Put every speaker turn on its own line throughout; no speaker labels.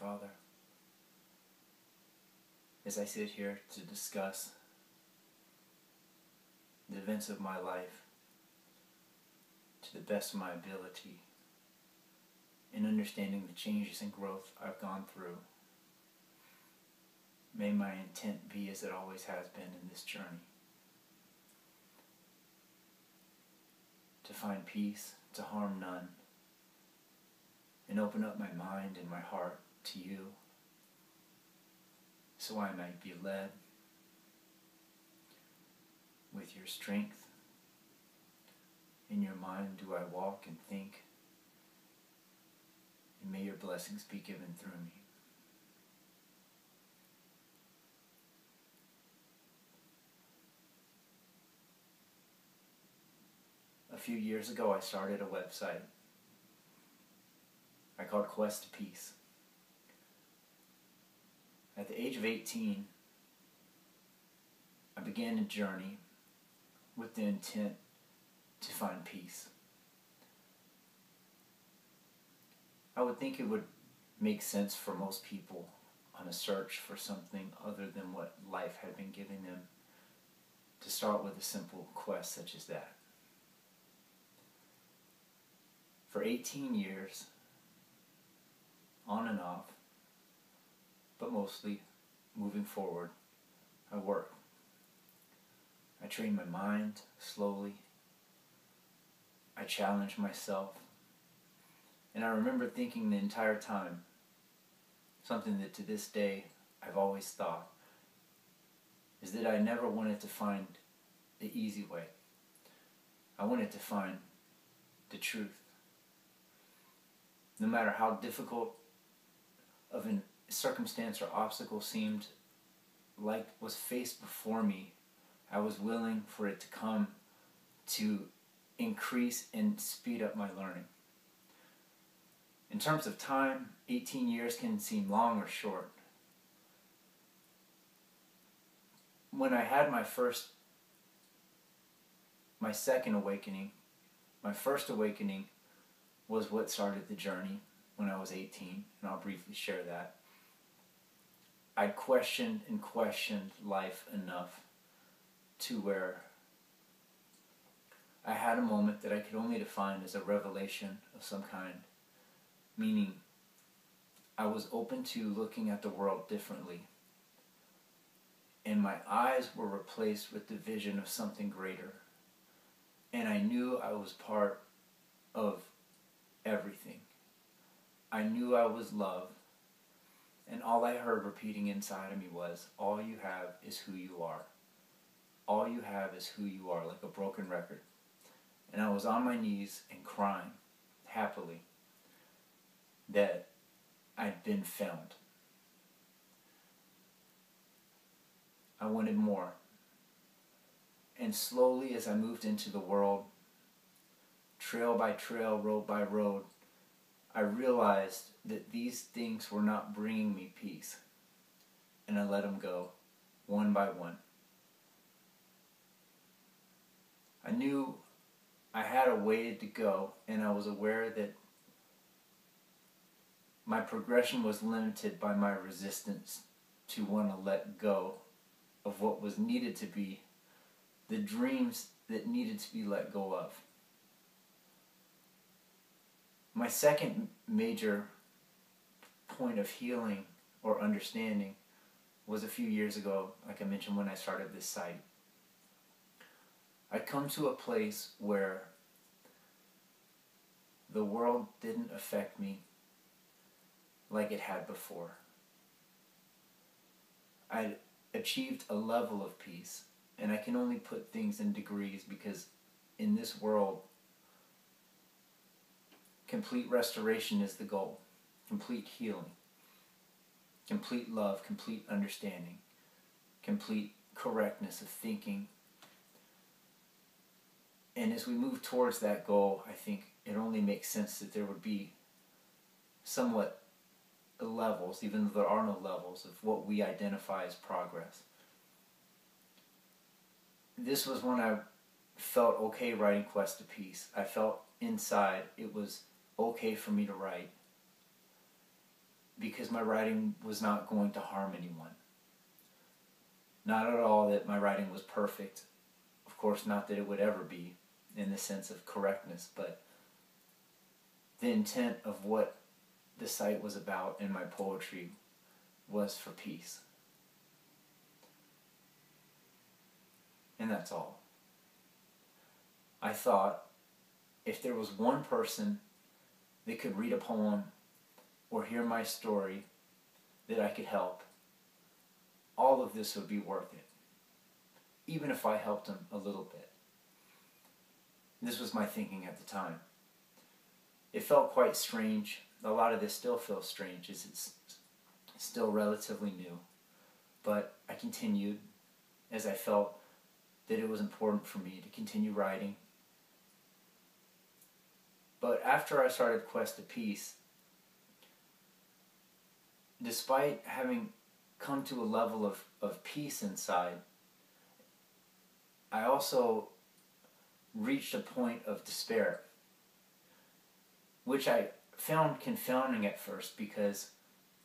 Father, as I sit here to discuss the events of my life to the best of my ability, in understanding the changes and growth I've gone through, may my intent be as it always has been in this journey. To find peace, to harm none, and open up my mind and my heart to you, so I might be led with your strength. In your mind do I walk and think, and may your blessings be given through me. A few years ago I started a website I called Quest2Peace. At the age of 18, I began a journey with the intent to find peace. I would think it would make sense for most people on a search for something other than what life had been giving them to start with a simple quest such as that. For 18 years, on and off, but mostly moving forward, I worked. I trained my mind slowly. I challenged myself. And I remember thinking the entire time, something that to this day I've always thought, is that I never wanted to find the easy way. I wanted to find the truth. No matter how difficult of a circumstance or obstacle seemed like was faced before me, I was willing for it to come to increase and speed up my learning. In terms of time, 18 years can seem long or short. When I had my second awakening, my first awakening was what started the journey when I was 18, and I'll briefly share that. I questioned and questioned life enough to where I had a moment that I could only define as a revelation of some kind, meaning I was open to looking at the world differently, and my eyes were replaced with the vision of something greater, and I knew I was part of everything. I knew I was love, and all I heard repeating inside of me was, all you have is who you are. All you have is who you are, like a broken record. And I was on my knees and crying happily that I'd been found. I wanted more. And slowly as I moved into the world, trail by trail, road by road, I realized that these things were not bringing me peace. And I let them go, one by one. I knew I had a way to go, and I was aware that my progression was limited by my resistance to want to let go of what was needed to be, the dreams that needed to be let go of. My second major point of healing or understanding was a few years ago, like I mentioned, when I started this site. I'd come to a place where the world didn't affect me like it had before. I'd achieved a level of peace, and I can only put things in degrees because in this world, complete restoration is the goal, complete healing, complete love, complete understanding, complete correctness of thinking. And as we move towards that goal, I think it only makes sense that there would be somewhat levels, even though there are no levels, of what we identify as progress. This was when I felt okay writing Quest2Peace. I felt inside it was okay for me to write. because my writing was not going to harm anyone. Not at all that my writing was perfect. Of course, not that it would ever be in the sense of correctness, but the intent of what the site was about in my poetry was for peace. And that's all. I thought if there was one person that could read a poem or hear my story that I could help, all of this would be worth it, even if I helped them a little bit. This was my thinking at the time. It felt quite strange. A lot of this still feels strange as it's still relatively new. But I continued as I felt that it was important for me to continue writing. But after I started Quest2Peace, despite having come to a level of peace inside, I also reached a point of despair, which I found confounding at first because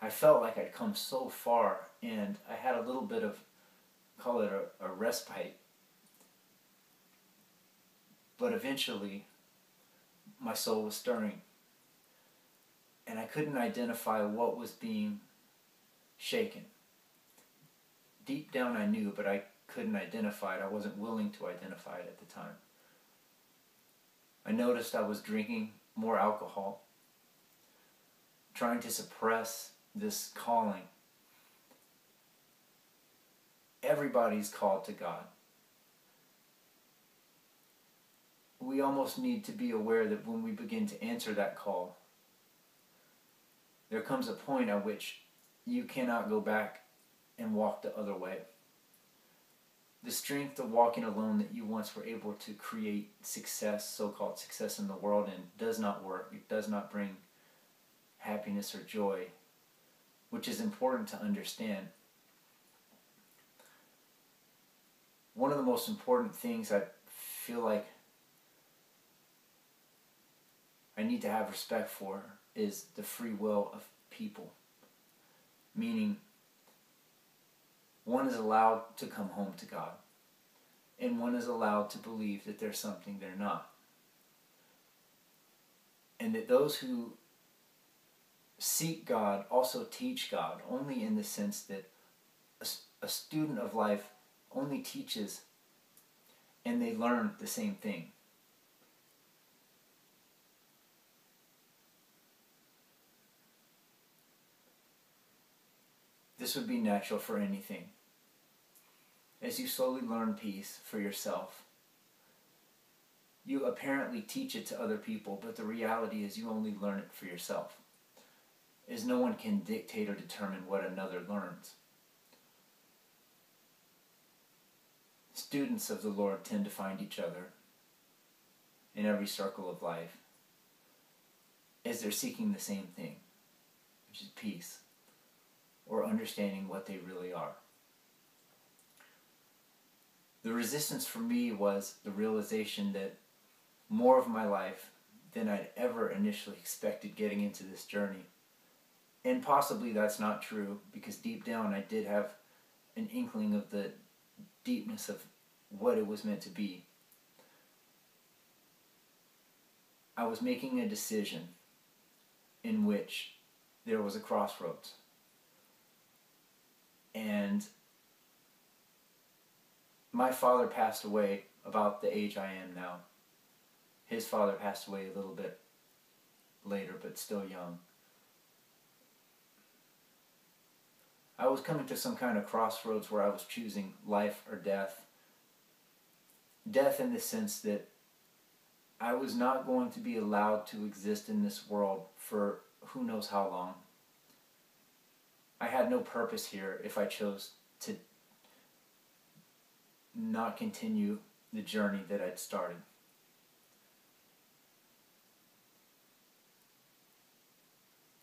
I felt like I'd come so far and I had a little bit of, call it a respite. But eventually, my soul was stirring and I couldn't identify what was being shaken. Deep down I knew, but I couldn't identify it. I wasn't willing to identify it at the time. I noticed I was drinking more alcohol, trying to suppress this calling. Everybody's called to God. We almost need to be aware that when we begin to answer that call, there comes a point at which you cannot go back and walk the other way. The strength of walking alone that you once were able to create success, so-called success in the world, and does not work. It does not bring happiness or joy, which is important to understand. One of the most important things I feel like I need to have respect for is the free will of people. Meaning, one is allowed to come home to God, and one is allowed to believe that there's something they're not. And that those who seek God also teach God, only in the sense that a student of life only teaches and they learn the same thing. This would be natural for anything. As you slowly learn peace for yourself, you apparently teach it to other people, but the reality is you only learn it for yourself, as no one can dictate or determine what another learns. Students of the Lord tend to find each other in every circle of life as they're seeking the same thing, which is peace, or understanding what they really are. The resistance for me was the realization that more of my life than I'd ever initially expected getting into this journey. And possibly that's not true, because deep down I did have an inkling of the deepness of what it was meant to be. I was making a decision in which there was a crossroads. And my father passed away about the age I am now. His father passed away a little bit later, but still young. I was coming to some kind of crossroads where I was choosing life or death. Death in the sense that I was not going to be allowed to exist in this world for who knows how long. I had no purpose here if I chose to not continue the journey that I'd started.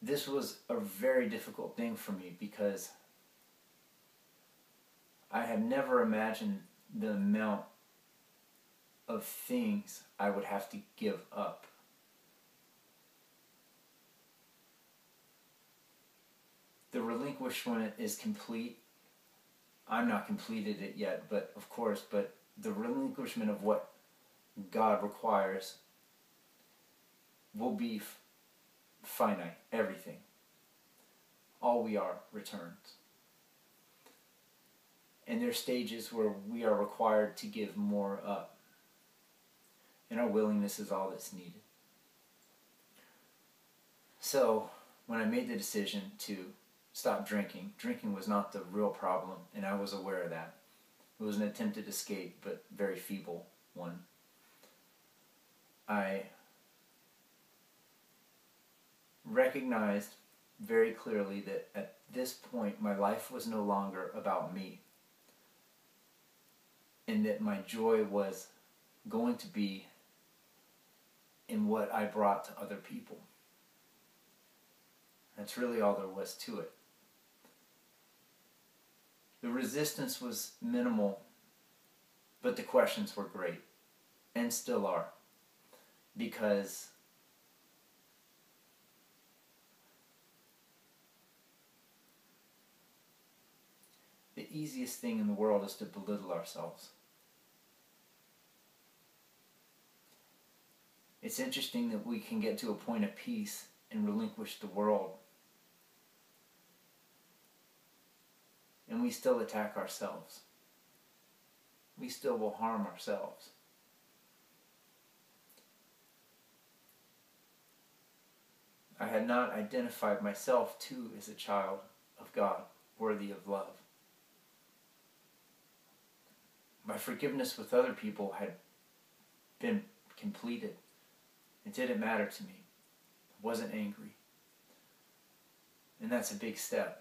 This was a very difficult thing for me because I had never imagined the amount of things I would have to give up. the relinquishment is complete. I'm not completed it yet, but of course, but the relinquishment of what God requires will be finite, everything. All we are returns. And there are stages where we are required to give more up. And our willingness is all that's needed. So, when I made the decision to stop drinking, drinking was not the real problem, and I was aware of that. It was an attempted escape, but very feeble one. I recognized very clearly that at this point my life was no longer about me, and that my joy was going to be in what I brought to other people. That's really all there was to it. The resistance was minimal, but the questions were great, and still are, because the easiest thing in the world is to belittle ourselves. It's interesting that we can get to a point of peace and relinquish the world, and we still attack ourselves. We still will harm ourselves. I had not identified myself too as a child of God, worthy of love. My forgiveness with other people had been completed. It didn't matter to me. I wasn't angry. And that's a big step.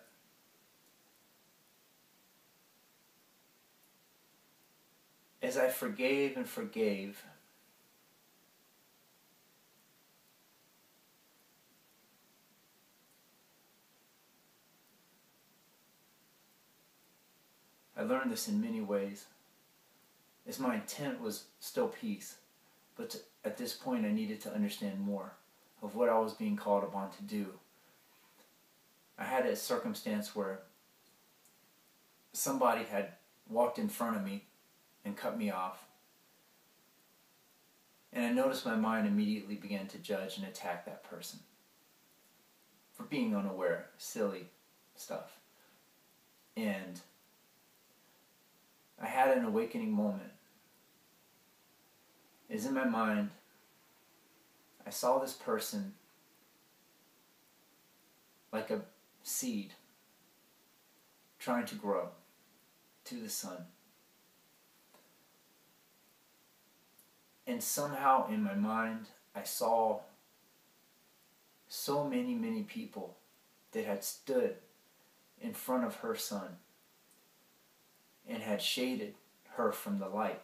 As I forgave and forgave, I learned this in many ways, as my intent was still peace, but at this point I needed to understand more of what I was being called upon to do. I had a circumstance where somebody had walked in front of me and cut me off, and I noticed my mind immediately began to judge and attack that person for being unaware, silly stuff. And I had an awakening moment. As in my mind, I saw this person like a seed trying to grow to the sun. And somehow in my mind, I saw so many people that had stood in front of her sun and had shaded her from the light.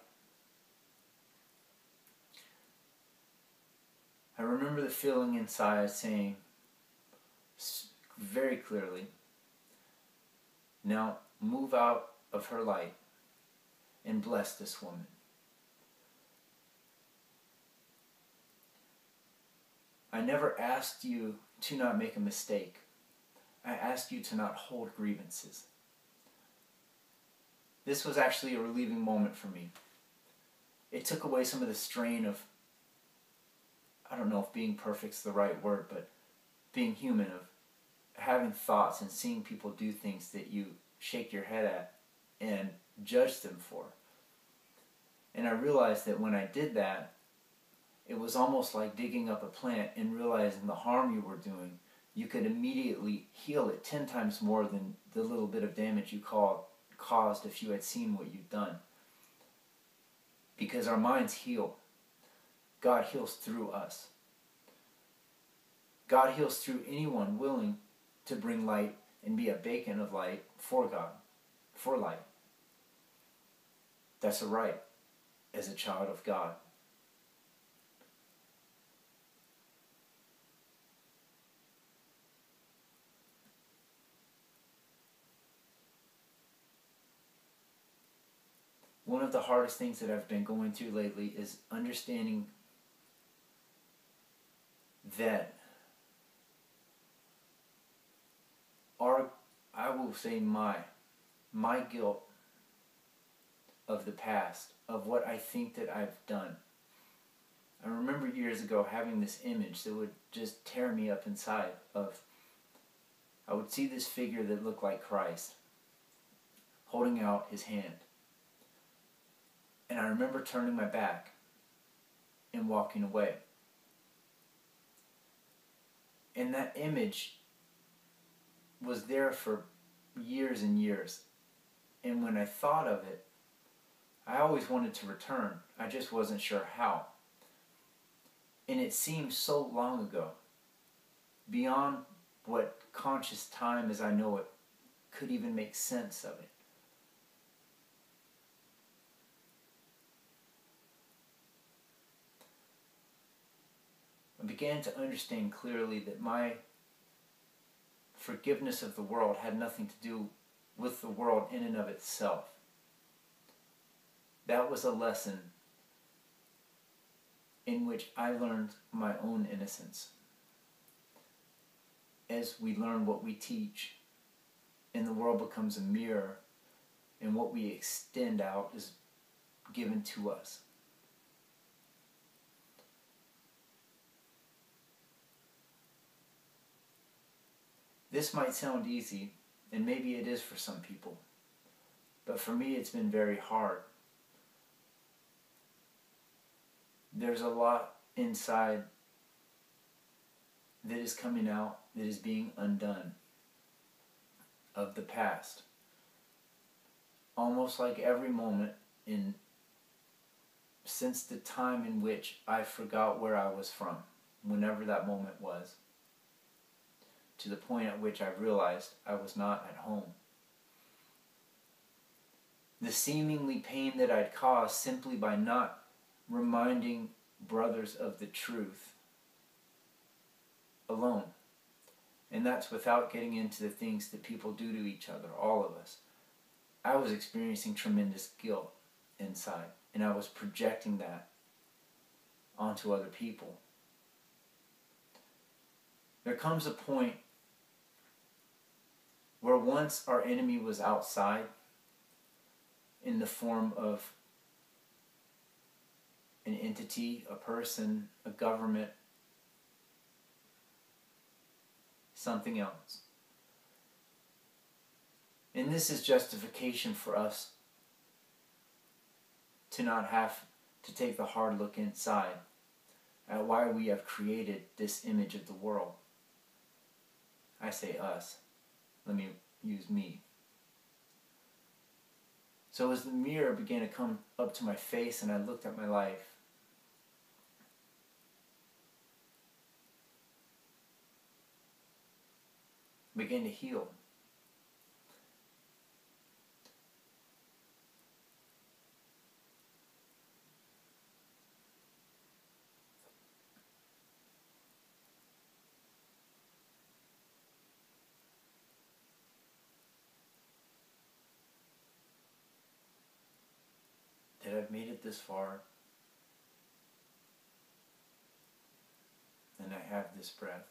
I remember the feeling inside saying very clearly, now move out of her light and bless this woman. I never asked you to not make a mistake. I asked you to not hold grievances. This was actually a relieving moment for me. It took away some of the strain of, I don't know if being perfect's the right word, but being human, of having thoughts and seeing people do things that you shake your head at and judge them for. And I realized that when I did that, it was almost like digging up a plant and realizing the harm you were doing. You could immediately heal it 10 times more than the little bit of damage you caused if you had seen what you'd done. Because our minds heal. God heals through us. God heals through anyone willing to bring light and be a beacon of light for God, for light. That's a right as a child of God. One of the hardest things that I've been going through lately is understanding that our say my guilt of the past, of what I think that I've done. I remember years ago having this image that would just tear me up inside of, I would see this figure that looked like Christ holding out his hand. And I remember turning my back and walking away. And that image was there for years and years. And when I thought of it, I always wanted to return. I just wasn't sure how. And it seemed so long ago, beyond what conscious time as I know it could even make sense of it. I began to understand clearly that my forgiveness of the world had nothing to do with the world in and of itself. That was a lesson in which I learned my own innocence. As we learn what we teach, and the world becomes a mirror, and what we extend out is given to us. This might sound easy, and maybe it is for some people, but for me it's been very hard. There's a lot inside that is coming out, that is being undone of the past. Almost like every moment since the time in which I forgot where I was from, whenever that moment was, to the point at which I realized I was not at home. The seemingly pain that I'd caused simply by not reminding brothers of the truth alone. And that's without getting into the things that people do to each other, all of us. I was experiencing tremendous guilt inside, and I was projecting that onto other people. There comes a point where once our enemy was outside in the form of an entity, a person, a government, something else. And this is justification for us to not have to take the hard look inside at why we have created this image of the world. I say us. Let me use me. So as the mirror began to come up to my face and I looked at my life, I began to heal. That I've made it this far, and I have this breath,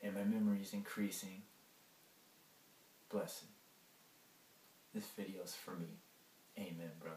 and my memory is increasing. Blessed. This video is for me. Amen, brother.